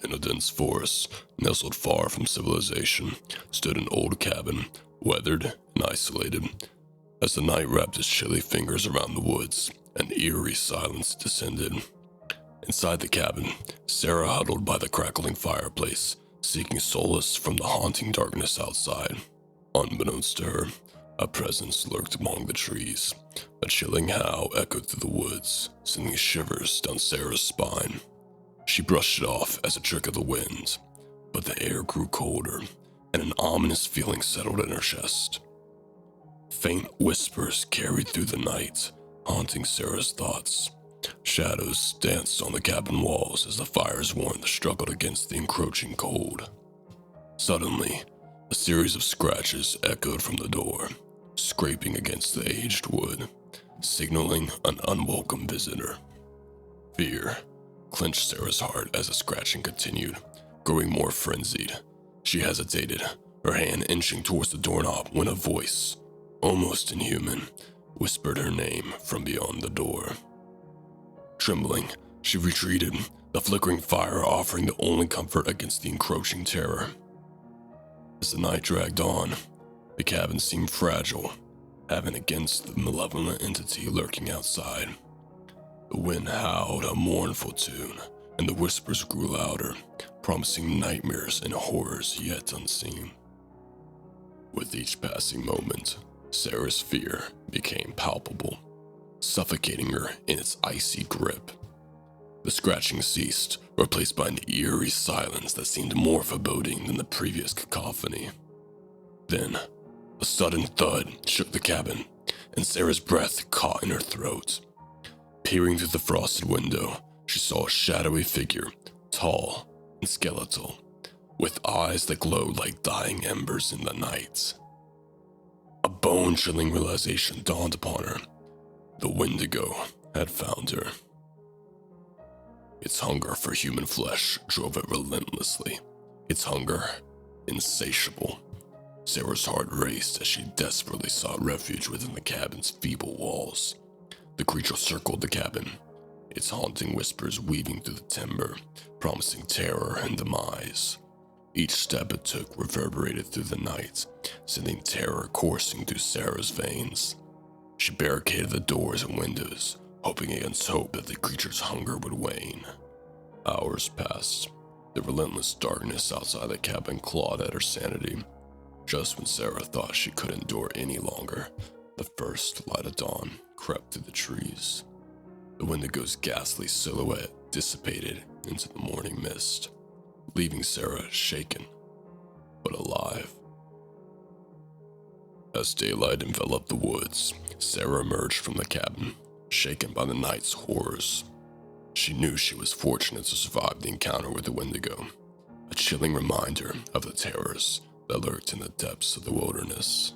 In a dense forest, nestled far from civilization, stood an old cabin, weathered and isolated. As the night wrapped its chilly fingers around the woods, an eerie silence descended. Inside the cabin, Sarah huddled by the crackling fireplace, seeking solace from the haunting darkness outside. Unbeknownst to her, a presence lurked among the trees. A chilling howl echoed through the woods, sending shivers down Sarah's spine. She brushed it off as a trick of the wind, but the air grew colder, and an ominous feeling settled in her chest. Faint whispers carried through the night, haunting Sarah's thoughts. Shadows danced on the cabin walls as the fire's warmth struggled against the encroaching cold. Suddenly, a series of scratches echoed from the door, scraping against the aged wood, signaling an unwelcome visitor. Fear clenched Sarah's heart as the scratching continued, growing more frenzied. She hesitated, her hand inching towards the doorknob when a voice, almost inhuman, whispered her name from beyond the door. Trembling, she retreated, the flickering fire offering the only comfort against the encroaching terror. As the night dragged on, the cabin seemed fragile, having against the malevolent entity lurking outside. The wind howled a mournful tune, and the whispers grew louder, promising nightmares and horrors yet unseen. With each passing moment, Sarah's fear became palpable, suffocating her in its icy grip. The scratching ceased, replaced by an eerie silence that seemed more foreboding than the previous cacophony. Then, a sudden thud shook the cabin, and Sarah's breath caught in her throat. Peering through the frosted window, she saw a shadowy figure, tall and skeletal, with eyes that glowed like dying embers in the night. A bone-chilling realization dawned upon her. The wendigo had found her. Its hunger for human flesh drove it relentlessly, its hunger insatiable. Sarah's heart raced as she desperately sought refuge within the cabin's feeble walls. The creature circled the cabin, its haunting whispers weaving through the timber, promising terror and demise. Each step it took reverberated through the night, sending terror coursing through Sarah's veins. She barricaded the doors and windows, hoping against hope that the creature's hunger would wane. Hours passed. The relentless darkness outside the cabin clawed at her sanity. Just when Sarah thought she could endure any longer, the first light of dawn crept through the trees. The wendigo's ghastly silhouette dissipated into the morning mist, leaving Sarah shaken, but alive. As daylight enveloped the woods, Sarah emerged from the cabin, shaken by the night's horrors. She knew she was fortunate to survive the encounter with the wendigo, a chilling reminder of the terrors that lurked in the depths of the wilderness.